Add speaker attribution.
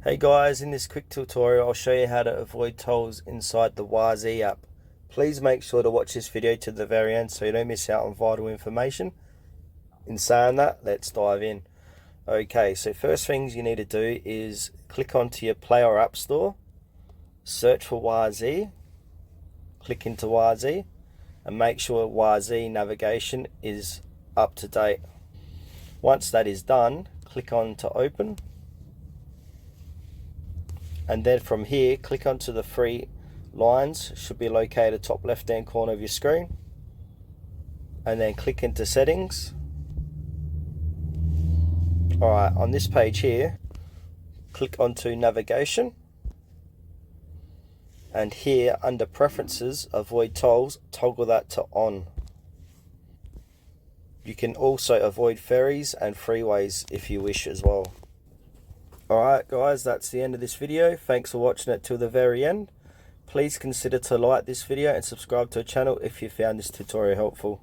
Speaker 1: Hey guys, in this quick tutorial I'll show you how to avoid tolls inside the Waze app. Please make sure to watch this video to the very end so you don't miss out on vital information. In saying that, let's dive in. Okay, so first things you need to do is click onto your Play or App Store, search for Waze, click into Waze and make sure Waze navigation is up to date. Once that is done, click on to open. And then from here, click onto the three lines, should be located top left hand corner of your screen. And then click into settings. Alright, on this page here, click onto navigation. And here under preferences, avoid tolls, toggle that to on. You can also avoid ferries and freeways if you wish as well. Alright guys, that's the end of this video. Thanks for watching it till the very end. Please consider to like this video and subscribe to the channel if you found this tutorial helpful.